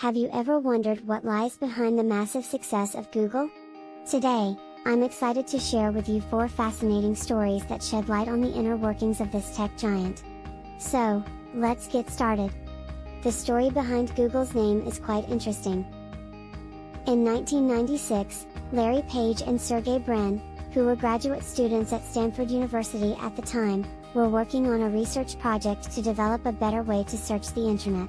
Have you ever wondered what lies behind the massive success of Google? Today, I'm excited to share with you 4 fascinating stories that shed light on the inner workings of this tech giant. So, let's get started. The story behind Google's name is quite interesting. In 1996, Larry Page and Sergey Brin, who were graduate students at Stanford University at the time, were working on a research project to develop a better way to search the internet.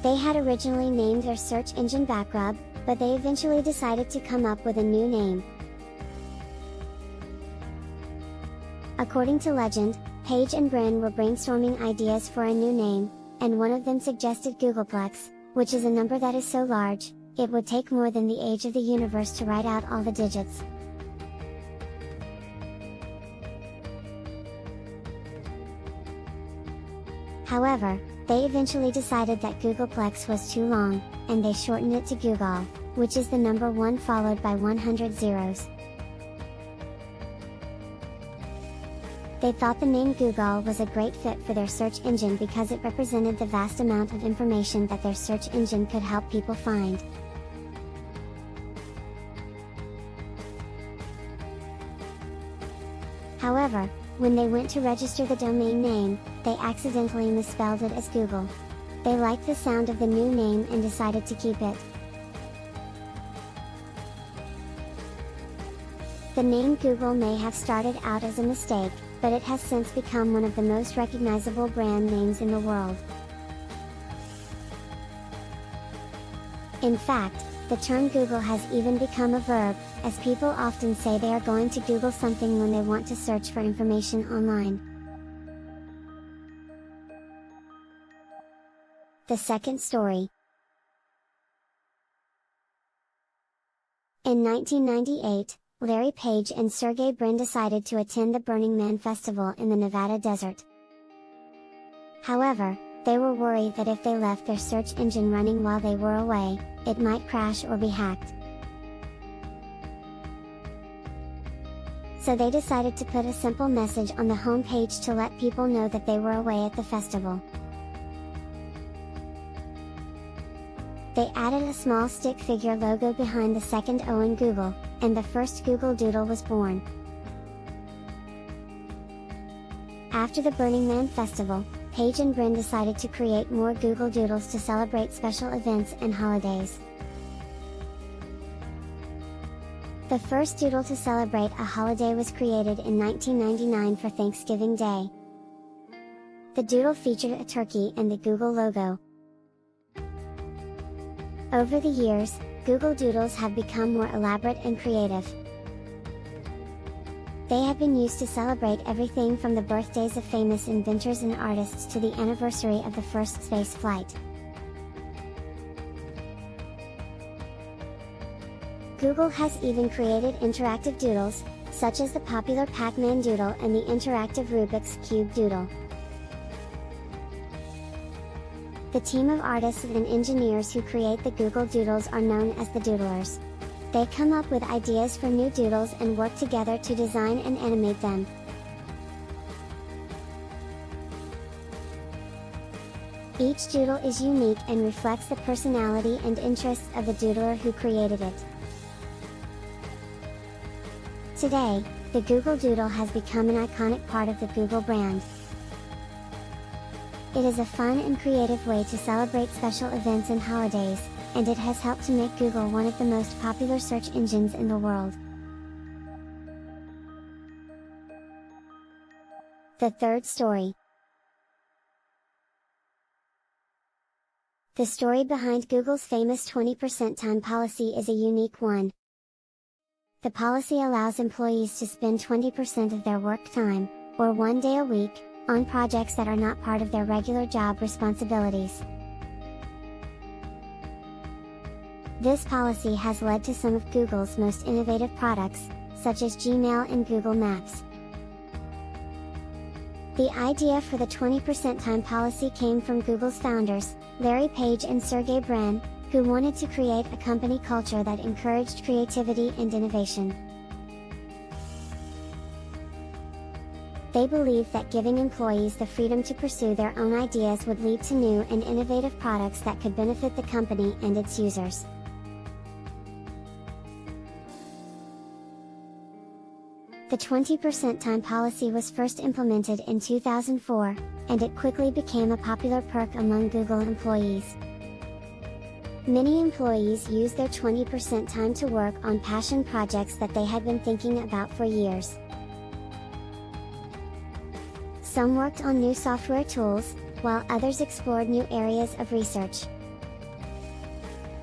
They had originally named their search engine Backrub, but they eventually decided to come up with a new name. According to legend, Page and Brin were brainstorming ideas for a new name, and one of them suggested Googleplex, which is a number that is so large, it would take more than the age of the universe to write out all the digits. However, they eventually decided that Googleplex was too long, and they shortened it to Google, which is the number 1 followed by 100 zeros. They thought the name Google was a great fit for their search engine because it represented the vast amount of information that their search engine could help people find. However, when they went to register the domain name, they accidentally misspelled it as Google. They liked the sound of the new name and decided to keep it. The name Google may have started out as a mistake, but it has since become one of the most recognizable brand names in the world. In fact, the term Google has even become a verb, as people often say they are going to Google something when they want to search for information online. The second story. In 1998, Larry Page and Sergey Brin decided to attend the Burning Man festival in the Nevada desert. However, they were worried that if they left their search engine running while they were away, it might crash or be hacked. So they decided to put a simple message on the home page to let people know that they were away at the festival. They added a small stick figure logo behind the second O in Google, and the first Google Doodle was born. After the Burning Man festival, Page and Brin decided to create more Google Doodles to celebrate special events and holidays. The first doodle to celebrate a holiday was created in 1999 for Thanksgiving Day. The doodle featured a turkey and the Google logo. Over the years, Google Doodles have become more elaborate and creative. They have been used to celebrate everything from the birthdays of famous inventors and artists to the anniversary of the first space flight. Google has even created interactive doodles, such as the popular Pac-Man doodle and the interactive Rubik's Cube doodle. The team of artists and engineers who create the Google Doodles are known as the Doodlers. They come up with ideas for new doodles and work together to design and animate them. Each doodle is unique and reflects the personality and interests of the doodler who created it. Today, the Google Doodle has become an iconic part of the Google brand. It is a fun and creative way to celebrate special events and holidays, and it has helped to make Google one of the most popular search engines in the world. The third story. The story behind Google's famous 20% time policy is a unique one. The policy allows employees to spend 20% of their work time, or 1 day a week, on projects that are not part of their regular job responsibilities. This policy has led to some of Google's most innovative products, such as Gmail and Google Maps. The idea for the 20% time policy came from Google's founders, Larry Page and Sergey Brin, who wanted to create a company culture that encouraged creativity and innovation. They believed that giving employees the freedom to pursue their own ideas would lead to new and innovative products that could benefit the company and its users. The 20% time policy was first implemented in 2004, and it quickly became a popular perk among Google employees. Many employees use their 20% time to work on passion projects that they had been thinking about for years. Some worked on new software tools, while others explored new areas of research.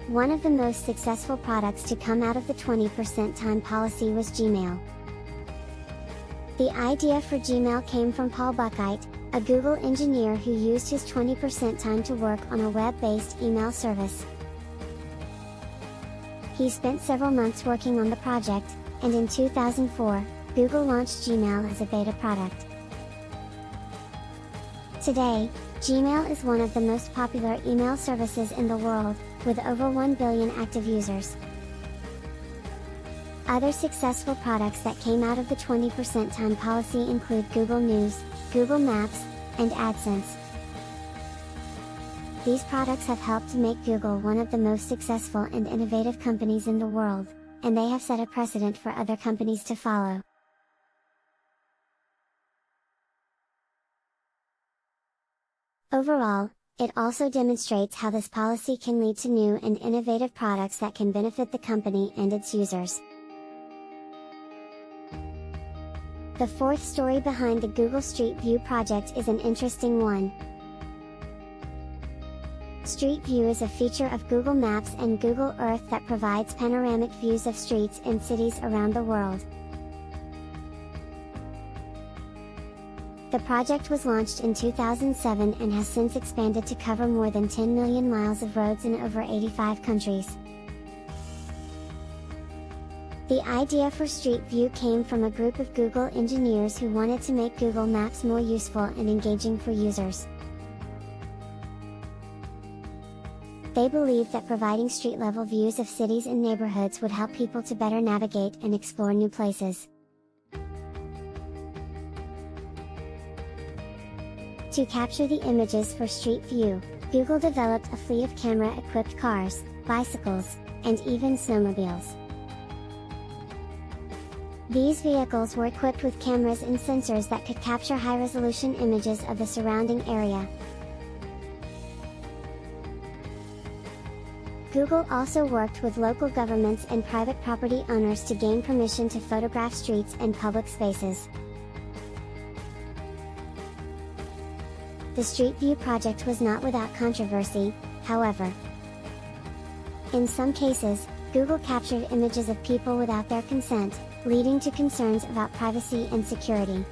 One of the most successful products to come out of the 20% time policy was Gmail. The idea for Gmail came from Paul Buchheit, a Google engineer who used his 20% time to work on a web-based email service. He spent several months working on the project, and in 2004, Google launched Gmail as a beta product. Today, Gmail is one of the most popular email services in the world, with over 1 billion active users. Other successful products that came out of the 20% time policy include Google News, Google Maps, and AdSense. These products have helped to make Google one of the most successful and innovative companies in the world, and they have set a precedent for other companies to follow. Overall, it also demonstrates how this policy can lead to new and innovative products that can benefit the company and its users. The fourth story behind the Google Street View project is an interesting one. Street View is a feature of Google Maps and Google Earth that provides panoramic views of streets in cities around the world. The project was launched in 2007 and has since expanded to cover more than 10 million miles of roads in over 85 countries. The idea for Street View came from a group of Google engineers who wanted to make Google Maps more useful and engaging for users. They believed that providing street-level views of cities and neighborhoods would help people to better navigate and explore new places. To capture the images for Street View, Google developed a fleet of camera-equipped cars, bicycles, and even snowmobiles. These vehicles were equipped with cameras and sensors that could capture high-resolution images of the surrounding area. Google also worked with local governments and private property owners to gain permission to photograph streets and public spaces. The Street View project was not without controversy, however. In some cases, Google captured images of people without their consent, leading to concerns about privacy and security.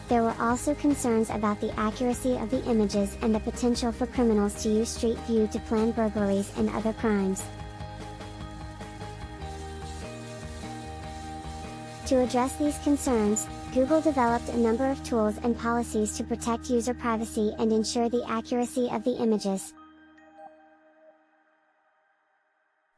There were also concerns about the accuracy of the images and the potential for criminals to use Street View to plan burglaries and other crimes. To address these concerns, Google developed a number of tools and policies to protect user privacy and ensure the accuracy of the images.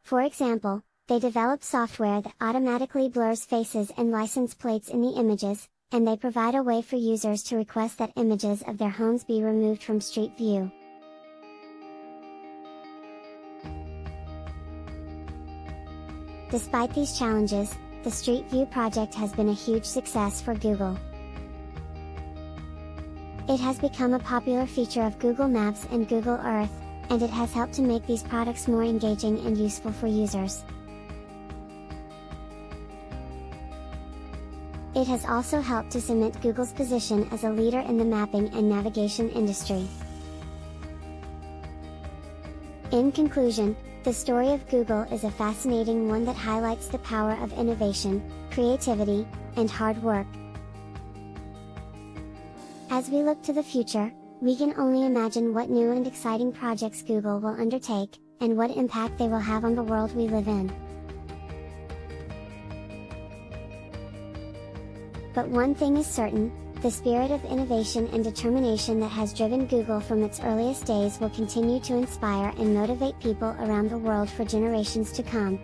For example, they developed software that automatically blurs faces and license plates in the images, and they provide a way for users to request that images of their homes be removed from Street View. Despite these challenges, the Street View project has been a huge success for Google. It has become a popular feature of Google Maps and Google Earth, and it has helped to make these products more engaging and useful for users. It has also helped to cement Google's position as a leader in the mapping and navigation industry. In conclusion, the story of Google is a fascinating one that highlights the power of innovation, creativity, and hard work. As we look to the future, we can only imagine what new and exciting projects Google will undertake, and what impact they will have on the world we live in. But one thing is certain, the spirit of innovation and determination that has driven Google from its earliest days will continue to inspire and motivate people around the world for generations to come.